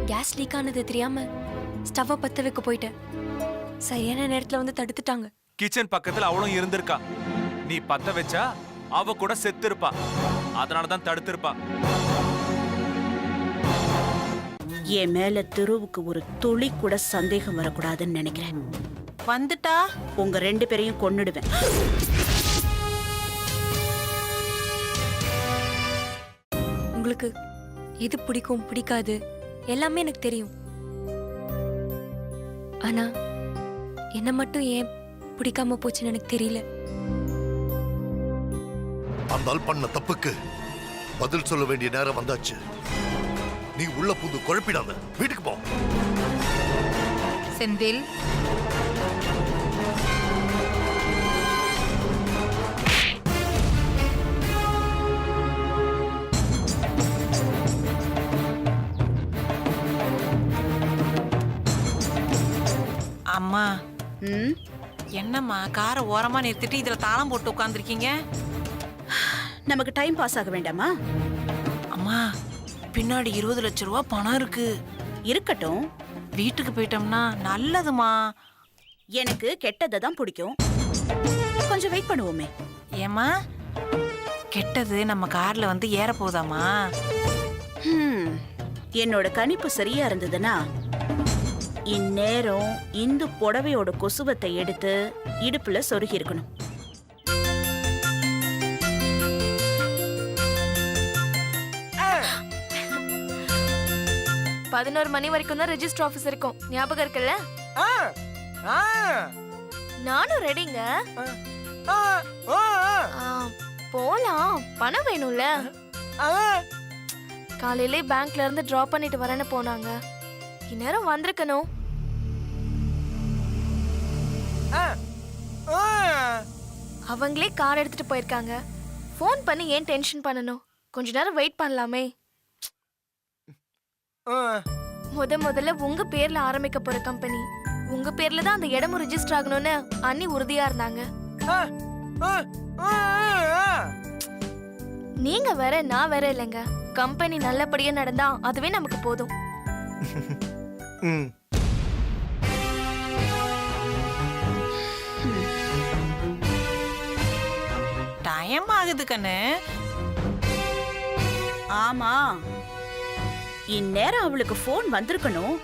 Gas leak ஆனது தெரியாம ஸ்டவ்வை பத்த வைக்க போயிட்டேன். சரியான நேரத்துல வந்து தடுத்துட்டாங்க. கிச்சன் பக்கத்துல அவளும் இருந்திருக்கா. நீ பத்த வச்சா அவ கூட செத்து இருப்பா. அதனாலதான் தடுத்திருப்பா. என் மேல திருவுக்கு ஒரு துளி கூட சந்தேகம் வரக்கூடாதுன்னு நினைக்கிறேன். வந்துட்டா உங்க 2 பேரையும் கொன்னுடுவேன். உங்களுக்கு எது பிடிக்கும் பிடிக்காது எல்லாமே எனக்கு தெரியும். ஆனா என்ன மட்டும் ஏன் பிடிக்காம போச்சுன்னு எனக்கு தெரியல. அந்த ஆள் பண்ண தப்புக்கு பதில் சொல்ல வேண்டிய நேரம் வந்தாச்சு. நீ உள்ள புது குழப்பிடாத, வீட்டுக்கு போ. செந்தில், அம்மா என்னம்மா காரை ஓரமா நிறுத்திட்டு இதுல தாளம் போட்டு உட்காந்துருக்கீங்க? நமக்கு டைம் பாஸ் ஆக வேண்டாமா? அம்மா பின்னாடி 20 லட்சம் ரூபா பணம் இருக்கு. இருக்கட்டும், வீட்டுக்கு போயிட்டோம்னா நல்லதுமா. எனக்கு கெட்டதை தான் பிடிக்கும். கொஞ்சம் வெயிட் பண்ணுவோமே. ஏமா கெட்டது நம்ம கார்ல வந்து ஏற போதாமா? என்னோட கணிப்பு சரியா இருந்ததுன்னா இந்நேரம் இந்த புடவையோட கொசுவத்தை எடுத்து இடுப்புல சொருகி இருக்கணும். பதினோரு மணி வரைக்கும் தான் ரெஜிஸ்டர் ஆபீஸ் இருக்கும். ஞாபகம் இருக்குல்ல? நானும் ரெடிங்க. போலாம், பணம் வேணும்ல. காலையிலே பேங்க்ல இருந்து டிராப் பண்ணிட்டு வரேன்னு போனாங்க. இந்நேரம் வந்திருக்கணும். அவங்களே கார் எடுத்துட்டு போயிருக்காங்க. ஃபோன் பண்ணி ஏன் டென்ஷன் பண்ணணும்? கொஞ்ச நேரம் வெயிட் பண்ணலாமே. முதல்ல உங்க பேர்ல ஆரம்பிக்க போற கம்பெனி, உங்க பேர்ல தான் அந்த இடமும் ரெஜிஸ்டர் ஆகணும்னு அண்ணி உறுதியா இருந்தாங்க. நீங்க வேற நான் வேற இல்லைங்க. கம்பெனி நல்லபடியா நடந்தா அதுவே நமக்கு போதும். டைம் ஆகுது கண்ணு. ஆமா, இந்நேரம் அவளுக்கு போன் வந்திருக்கணும்.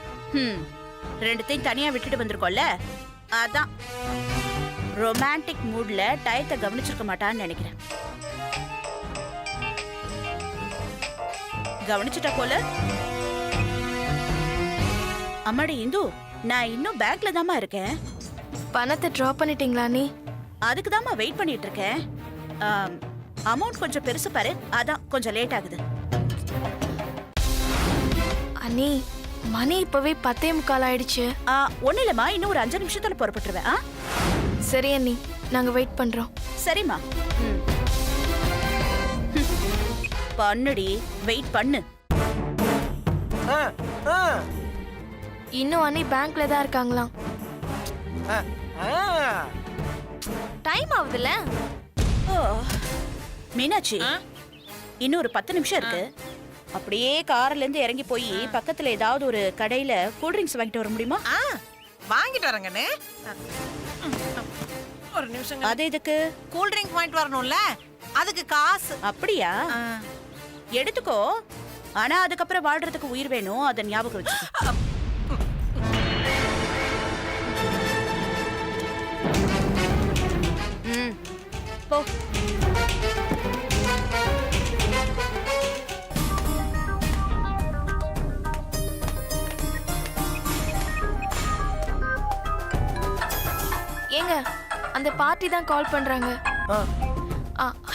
ரெண்டுத்தையும் தனியா விட்டுட்டு வந்திருக்கோம்ல, அதான் ரொமான்டிக் மூட்ல டயத்தை கவனிச்சிருக்க மாட்டான்னு நினைக்கிறேன். கவனிச்சுட்டா போல. அம்மாடி இந்து, நான் இன்னும் பேங்க்ல தாமா இருக்கேன். பணத்தை டிராப் பண்ணிட்டீங்களா நீ? அதுக்கு தாமா வெயிட் பண்ணிட்டு இருக்கேன். அமௌண்ட் கொஞ்சம் பெருசு பாரு, அதான் கொஞ்சம் லேட் ஆகுது. அண்ணி, மணி இப்பவே 10:45 ஆயிடுச்சு. ஒன்னும் இல்லம்மா, இன்னும் ஒரு 5 நிமிஷத்துல புறப்பட்டுருவேன். சரி அண்ணி, நாங்க வெயிட் பண்றோம். சரிம்மா. பண்ணுடி, வெயிட் பண்ணு. இன்னும் அண்ணி பேங்க்ல தான் இருக்காங்களாம். டைம் ஆகுதுல்ல. மீனாட்சி, இன்னும் ஒரு 10 நிமிஷம் இருக்கு. அப்படியே கார்ல இருந்து இறங்கி போய் பக்கத்துல ஏதாவது ஒரு கடையில கூல் ட்ரிங்க்ஸ் வாங்கிட்டு வர முடியுமா? வாங்கிட்டு வரேங்கண்ணே. ஒரு நிமிஷம். அது எதுக்கு? கூல் ட்ரிங்க் வாங்கிட்டு வரணும்ல, அதுக்கு காசு. அப்படியா? எடுத்துக்கோ. ஆனா அதுக்கப்புறம் வாழ்றதுக்கு உயிர் வேணும், அதை ஞாபகம் வச்சு. போ. ஏங்க, அந்த பார்ட்டி தான் கால் பண்றாங்க.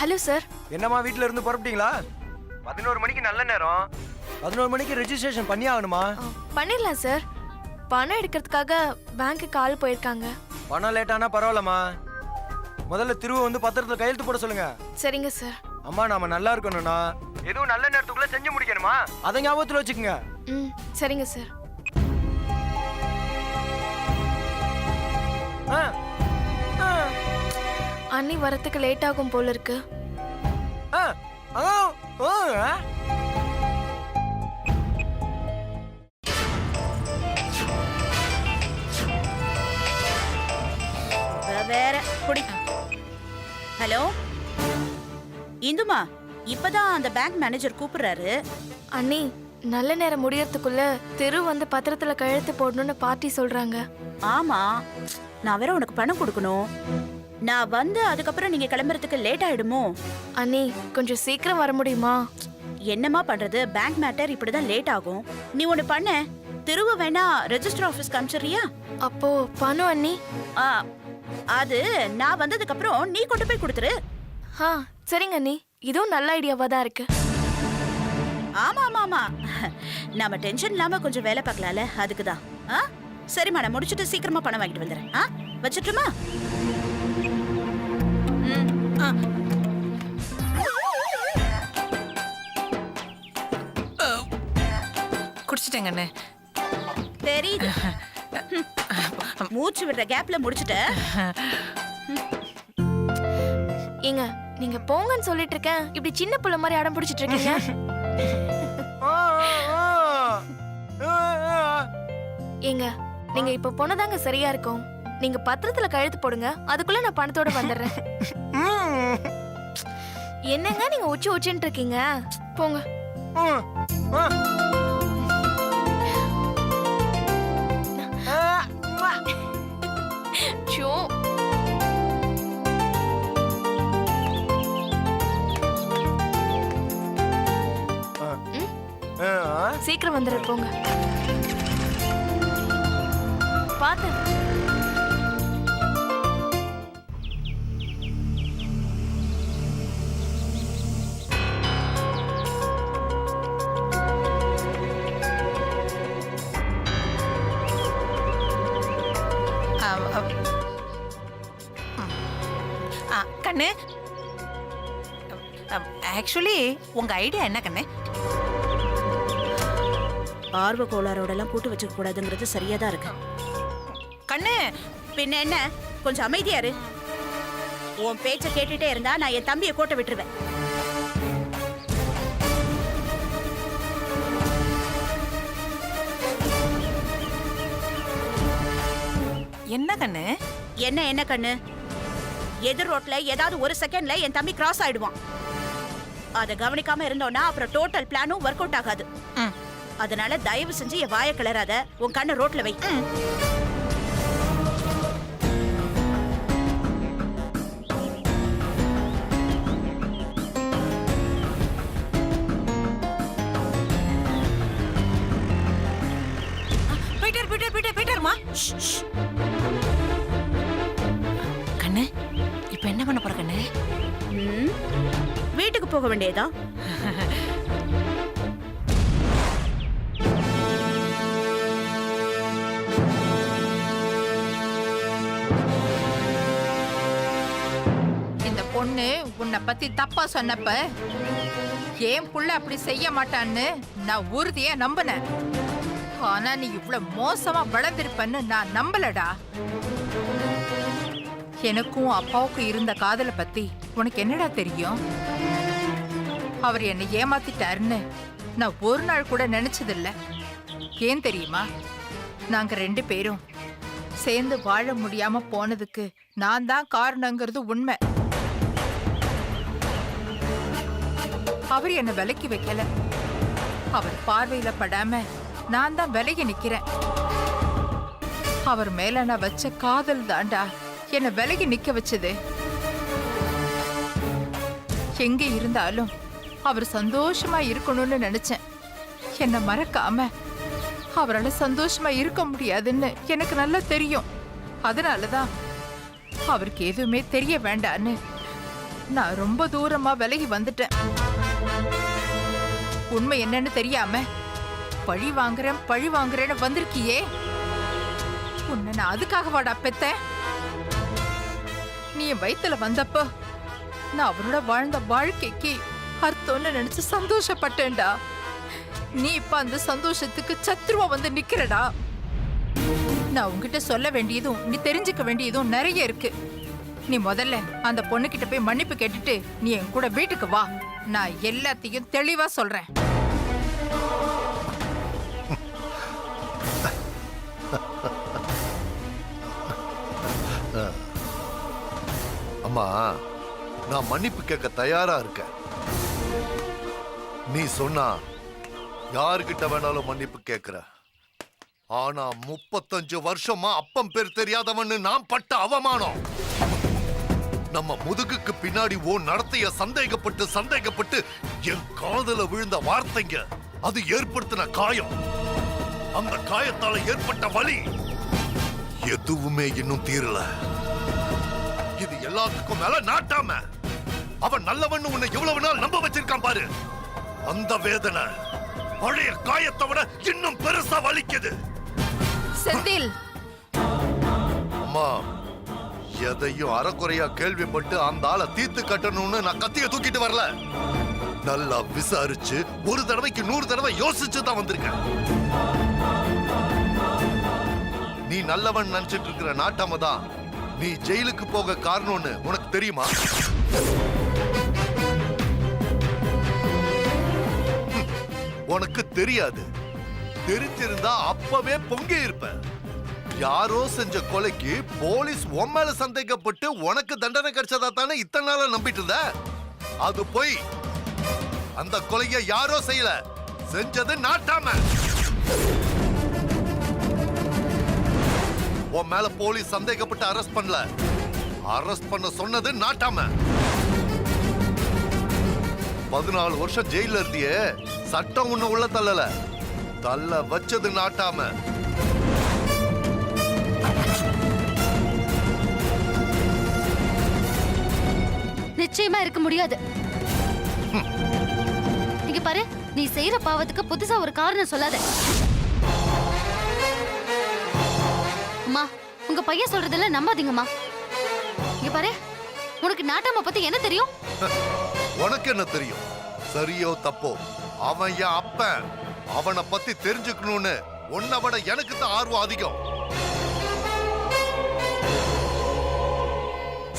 Hello sir. என்னம்மா, வீட்ல இருந்து புறப்பட்டீங்களா? 11 மணிக்கு நல்ல நேரம். 11 மணிக்கு ரெஜிஸ்ட்ரேஷன் பண்ணி ஆகணுமா? பண்ணிடலாம் சார். பணம் எடுக்கிறதுக்காக பேங்க்கு கால் போயிருக்காங்க. பணம் லேட் ஆனா பரவாயில்லம்மா. முதல்ல திருவு வந்து பத்திரத்துல கையெழுத்து போட சொல்லுங்க. சரிங்க சார். அம்மா, நாம நல்லா இருக்கணும்னா எதுவும் நல்ல நேரத்துக்குள்ள செஞ்சு முடிக்கணுமா? அதை ஞாபகத்துல வச்சுக்கோங்க. சரிங்க சார். அண்ணி வரத்துக்கு லேட் ஆகும் போல இருக்கு. ஆ, ஆ, ஆ. வேற குடி. ஹலோ இந்துமா, இப்பதான் அந்த பேங்க் மேனேஜர் கூப்பிடுறாரு. அண்ணி நல்ல நேரம் முடியறதுக்குள்ள தெரு வந்து பத்திரத்துல கழுத்து போடணும்னு பார்ட்டி சொல்றாங்க. ஆமா, நான் வேற உனக்கு பணம் கொடுக்கணும். நான் வந்து அதுக்கப்புறம் நீங்க கிளம்புறதுக்கு லேட் ஆயிடுமோ? அண்ணி கொஞ்சம் சீக்கிரம் வர முடியுமா? என்னமா பண்றது, பேங்க் மேட்டர் இப்படிதான் லேட் ஆகும். நீ ஒண்ணு பண்ண, திரும்ப வேணா ரெஜிஸ்டர் ஆபீஸ்க்கு அனுப்பிச்சிடுறியா? அப்போ பணம் அண்ணி? ஆ, அது நான் வந்ததுக்கு அப்புறம் நீ கொண்டு போய் கொடுத்துரு. ஆ சரிங்க அண்ணி, இதுவும் நல்ல ஐடியாவா தான் இருக்கு. ஆமா ஆமா ஆமா, நாம டென்ஷன் இல்லாம கொஞ்சம் வேலை பார்க்கலாம்ல, அதுக்குதான். ஆ சரிம்மா, நான் முடிச்சிட்டு சீக்கிரமா பணம் வாங்கிட்டு வந்துடுறேன். ஆ வச்சிட்டுமா? குடிச்சிட்டேங்கண்ணே. தெரியுது, மூச்சு விடுற கேப்ல முடிச்சிட்ட. ஏங்க நீங்க போங்கன்னு சொல்லிட்டு இருக்கேன், இப்படி சின்ன புள்ள மாதிரி அடம் பிடிச்சிட்டு இருக்கீங்க. ஆ, ஆ, ஆ, ஆ. ஏங்க நீங்க இப்ப போனதாங்க சரியா இருக்கும். நீங்க பத்திரத்துல கழுத்து போடுங்க, அதுக்குள்ள நான் பணத்தோட வந்துடுறேன். ம், என்னங்க நீங்க உச்சி உச்சின்னு இருக்கீங்க, போங்க. ம், ஆ. ஆ, உம்மா. ஷோ ஆ, சீக்கிரம் வந்துடுற, போங்க. பாத்து. கண்ணு, ஆக்சுவலி உங்க ஐடியா என்ன கண்ணு? ஆர்வ கோளாரோட எல்லாம் கூட்டு வச்சுக்க கூடாதுங்கிறது சரியா தான் இருக்கு. கண்ணு, பின்ன என்ன, கொஞ்சம் அமைதியா இரு. உன் பேச்ச கேட்டுட்டே இருந்தா நான் என் தம்பியை கோட்டை விட்டுருவேன். என்ன கண்ணு? என்ன என்ன கண்ணு, எதிர் ரோட்ல ஏதாவது ஒரு செகண்ட்ல என் தம்பி கிராஸ் ஆயிடுவான். அத கவனிக்காம இருந்தோம்னா அப்புறம் டோட்டல் பிளானும் ஒர்க் அவுட் ஆகாது. ம். அதனால தயவு செஞ்சு என் வாயை கிளறாத, உன் கண்ணை ரோட்ல வை. போயிட்டாருமா. கண்ணு, இப்ப என்ன பண்ண போற கண்ணு? ம், வீட்டுக்கு போக வேண்டியதான். இந்த பொண்ணு உன்னை பத்தி தப்பா சொன்னப்ப ஏன் புள்ள அப்படி செய்ய மாட்டான்னு நான் உறுதியா நம்பினேன். ஆனா நீ இவ்வளவு மோசமா வளர்ந்திருப்பன்னு நான் நம்பலடா. எனக்கும் அப்பாவுக்கும் இருந்த காதலை பத்தி உனக்கு என்னடா தெரியும்? அவர் என்னை ஏமாத்திட்டாருன்னு நான் ஒரு நாள் கூட நினைச்சதில்ல. ஏன் தெரியுமா? நாங்க 2 பேரும் சேர்ந்து வாழ முடியாம போனதுக்கு நான் தான் காரணங்கிறது உண்மை. அவர் என்ன விலக்கி வைக்கல. அவர் பார்வையில படாம நான் தான் விலகி நிக்கிறேன். அவர் மேல நான் வச்ச காதல் தாண்டா என்ன விலகி நிக்க வச்சது. எங்க இருந்தாலும் அவர் சந்தோஷமா இருக்கணும்னு நினைச்சேன். என்ன மறக்காம அவரால் சந்தோஷமா இருக்க முடியாதுன்னு எனக்கு நல்லா தெரியும். அதனாலதான் அவருக்கு எதுவுமே தெரிய வேண்டான்னு நான் ரொம்ப தூரமா விலகி வந்துட்டேன். உண்மை என்னன்னு தெரியாம பழி வாங்குறேன்னு வந்திருக்கியே. உன்னை நான் அதுக்காகவாடா பெத்தேன். நீ என் வயித்துல வந்தப்போ நான் அவரோட வாழ்ந்த வாழ்க்கைக்கு அர்த்தம்னு நினைச்சு சந்தோஷப்பட்டேன்டா. நீ இப்ப அந்த சந்தோஷத்துக்கு சத்ருவா வந்து நிக்கிறடா. நான் உன்கிட்ட சொல்ல வேண்டியதும் நீ தெரிஞ்சுக்க வேண்டியதும் நிறைய இருக்கு. நீ முதல்ல அந்த பொண்ணுகிட்ட போய் மன்னிப்பு கேட்டுட்டு நீ என் கூட வீட்டுக்கு வா. நான் எல்லாத்தையும் தெளிவா சொல்றேன். அம்மா, நான் மன்னிப்பு கேட்க தயாரா இருக்கேன். நீ சொன்னா யாருகிட்ட வேணாலும் மன்னிப்பு கேட்கிற. ஆனா 35 வருஷமா அப்பம் பேர் தெரியாதவன்னு நான் பட்ட அவமானம், நம்ம முதுகுக்கு பின்னாடி ஓ நடத்தைய சந்தேகப்பட்டு என் காதுல விழுந்த வார்த்தைங்க, அது ஏற்படுத்தின காயம், அந்த காயத்தால ஏற்பட்ட வலி எதுவுமே இன்னும் தீரல. இது எல்லாத்துக்கும் மேல நாட்டாம அவன் நல்லவன் உன்னை எவ்வளவு நாள் நம்ப வச்சிருக்கான் பாரு. அந்த வேதனை பழைய காயத்தை விட இன்னும் பெருசா வலிக்குது. செந்தில், அம்மா, எதையும் அறக்குறையா கேள்விப்பட்டு அந்த ஆளை தீர்த்து கட்டணும்னு நான் கத்திய தூக்கிட்டு வரல. நல்லா விசாரிச்சு ஒரு தடவைக்கு 100 தடவை யோசிச்சு தான் வந்திருக்கேன். நீ நல்லவன் நினைச்சிட்டு இருக்கிற நாட்டாம தான் நீ ஜெயிலுக்கு போக காரணம்னு உனக்கு தெரியுமா? உனக்கு தெரியாது. தெரிஞ்சிருந்தா அப்பவே பொங்கி இருப்ப. யாரோ செஞ்ச கொலைக்கு போலீஸ் உன் மேல சந்தேகப்பட்டு உனக்கு தண்டனை கிடைச்சதா தானே இத்தனை நாளா நம்பிட்டு இருந்த. அது போய் அந்த கொலையை யாரோ செய்யல, செஞ்சது நாட்டாம. உன் மேல போலீஸ் சந்தேகப்பட்டு அரெஸ்ட் பண்ணல, அரெஸ்ட் பண்ண சொன்னது நாட்டாம. 14 வருஷம் ஜெயில இருந்தியே, சட்டம் உன்னை உள்ள தள்ளல, தள்ள வச்சது நாட்டாம. நிச்சயமா இருக்க முடியாது. இங்க பாரு, நீ செய்யற பாவத்துக்கு புதுசா ஒரு காரணம் சொல்லாத. அம்மா, உங்க பையன் சொல்றதெல்லாம் நம்பாதீங்கம்மா. இங்க பாரு, உனக்கு நாட்டாம பத்தி என்ன தெரியும்? உனக்கு என்ன தெரியும்? சரியோ தப்போ, அவன் என் அப்பன். அவனை பத்தி தெரிஞ்சுக்கணும்னு உன்னை விட எனக்கு தான் ஆர்வம் அதிகம்.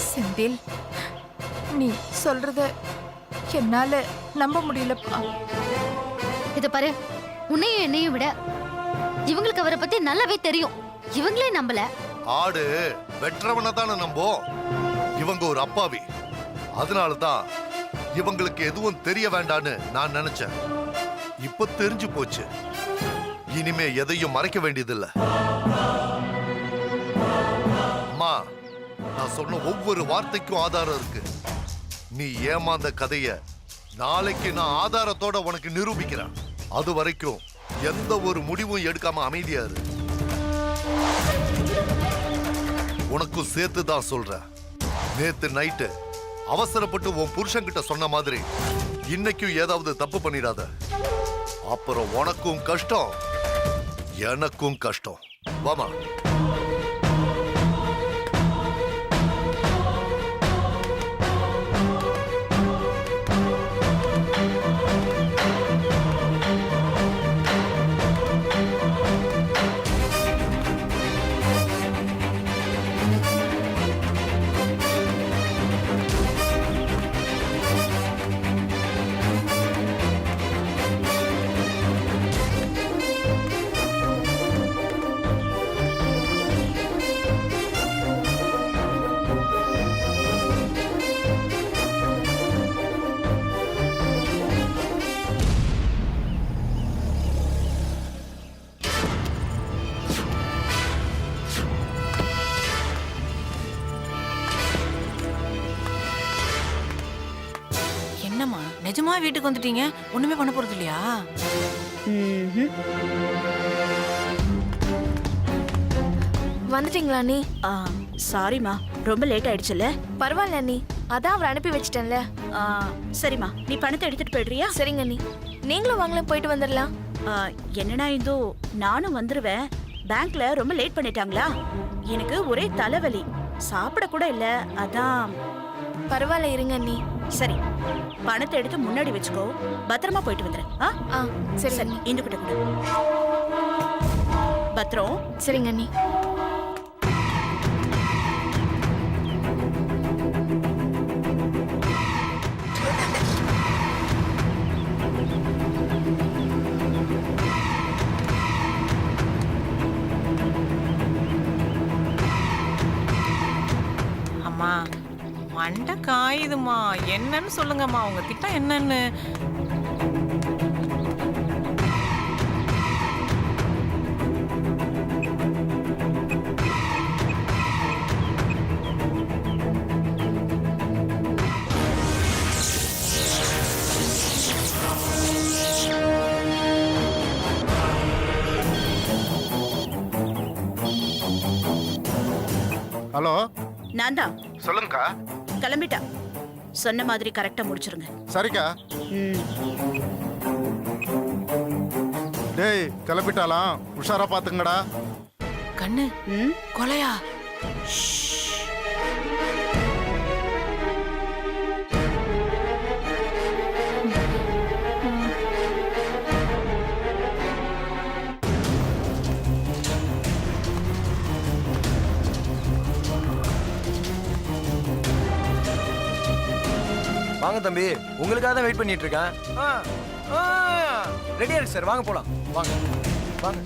செந்தில், நீ சொல்றத என்னால நம்ப முடியலப்பா. இத பாரு, உன்னையும் என்னையும் விட இவங்களுக்கு அவரை பத்தி நல்லாவே தெரியும். இவங்களே நம்பல. ஆடு வெற்றவனை தானே நம்போம். இவங்க ஒரு அப்பாவி. அதனாலதான் இவங்களுக்கு எதுவும் தெரிய வேண்டான்னு நான் நினைச்சேன். இப்ப தெரிஞ்சு போச்சு. இனிமே எதையும் மறைக்க வேண்டியதில்லை. அம்மா, நான் சொன்ன ஒவ்வொரு வார்த்தைக்கும் ஆதாரம் இருக்கு. நீ ஏமாந்த கதைய நாளைக்கு நான் ஆதாரத்தோட உனக்கு நிரூபிக்கிறேன். அது வரைக்கும் எந்த ஒரு முடிவும் எடுக்காம அமைதியா இரு. உனக்கும் சேர்த்து தான் சொல்றேன். நேத்து நைட்டு அவசரப்பட்டு உன் புருஷன் கிட்ட சொன்ன மாதிரி இன்னைக்கும் ஏதாவது தப்பு பண்ணிடாத. அப்புறம் உனக்கும் கஷ்டம், எனக்கும் கஷ்டம். வாமா. என்னம்மா, நிஜமா வீட்டுக்கு வந்துட்டீங்க? ஒண்ணுமே பண்ண போறது இல்லையா? வந்துட்டீங்களா நீ? சாரிம்மா, ரொம்ப லேட் ஆயிடுச்சுல்ல? பரவாயில்ல நீ, அதான் அவர் அனுப்பி வச்சிட்டேன்ல. சரிம்மா, நீ பணத்தை எடுத்துட்டு போயிடுறியா? சரிங்க நீ, நீங்களும் வாங்கலாம், போயிட்டு வந்துடலாம். என்னன்னா இந்தோ, நானும் வந்துருவேன். பேங்க்ல ரொம்ப லேட் பண்ணிட்டாங்களா? எனக்கு ஒரே தலைவலி, சாப்பிட கூட இல்ல. அதான். பரவாயில்ல, இருங்க நீ. சரி, பணத்தை எடுத்து முன்னாடி வச்சுக்கோ. பத்திரமா போயிட்டு வந்துடுறேன். சரி சரி, நீ. இந்த கிட்ட கூட பத்திரம். சரிங்க நீ. மண்டை காயுதுமா. என்னன்னு சொல்லுங்கம்மா, உங்க திட்டம் என்னன்னு. ஹலோ, நான் தான். சொல்லுங்கக்கா. கிளம்பிட்டா. சொன்ன மாதிரி கரெக்டா முடிச்சிருங்க. சரிக்கா. ம். டேய், கிளம்பிட்டாலாம், உஷாரா பாத்துங்கடா. கண்ணு, ம். கொலையா? வாங்க தம்பி, உங்களுக்காக தான் வெயிட் பண்ணிட்டு இருக்கேன். ரெடியா இருக்கு சார், வாங்க போலாம். வாங்க வாங்க.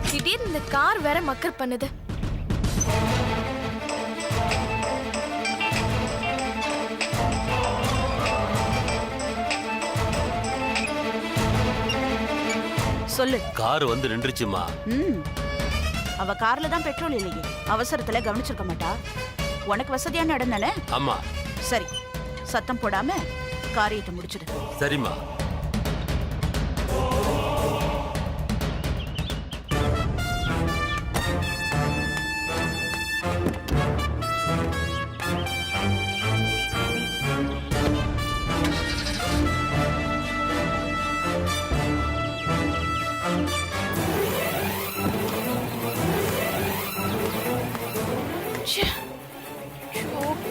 திடீர்னு இந்த கார் வேற மக்கர் பண்ணுது. சொல்லு. கார் வந்து நின்றுச்சுமா. ம். அவ கார்ல தான் பெட்ரோல் இல்லையே, அவசரத்துல கவனிச்சிருக்க மாட்டா. உனக்கு வசதியான இடம் தானே? ஆமா. சரி, சத்தம் போடாம காரியத்தை முடிச்சிடு. சரிம்மா.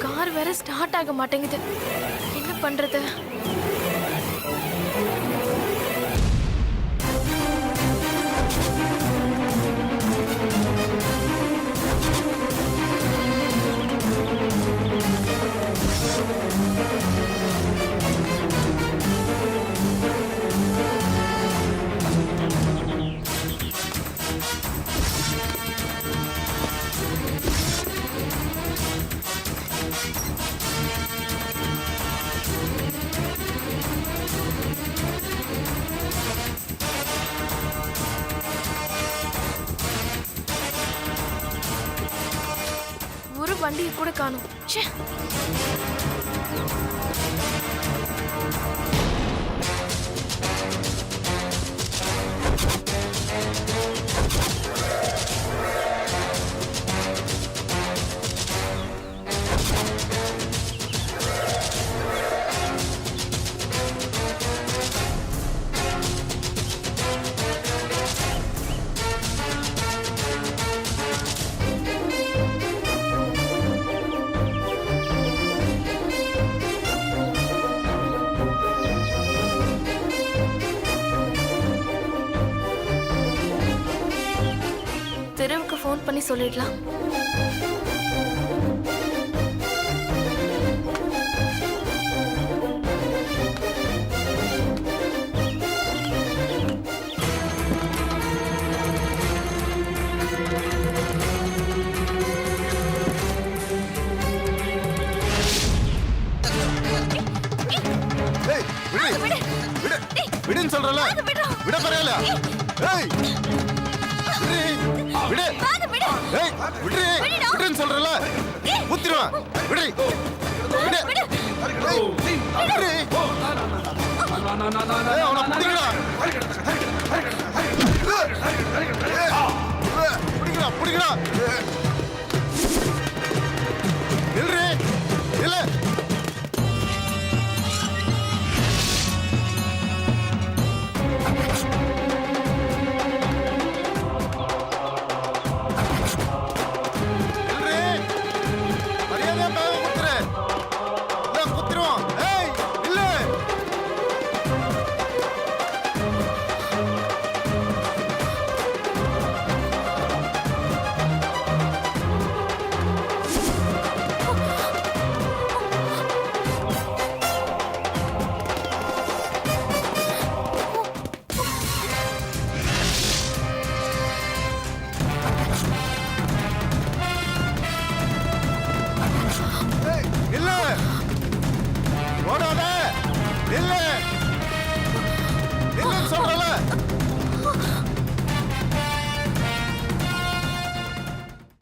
கார் வேற ஸ்டார்ட் ஆக மாட்டேங்குது. என்ன பண்றது? ஒரு வண்டியை கூட காணும். ச்சே. தெருவுக்கு ஃபோன் பண்ணி சொல்லிடலாம். விடுன்னு சொல்றல. சொல்றல விட குறையல ஏய் விடு விடு ஏய் விடு விடுன்னு சொல்றல ஊத்திடுவா விடு விடு விடு ஏய் அவன புடிங்கடா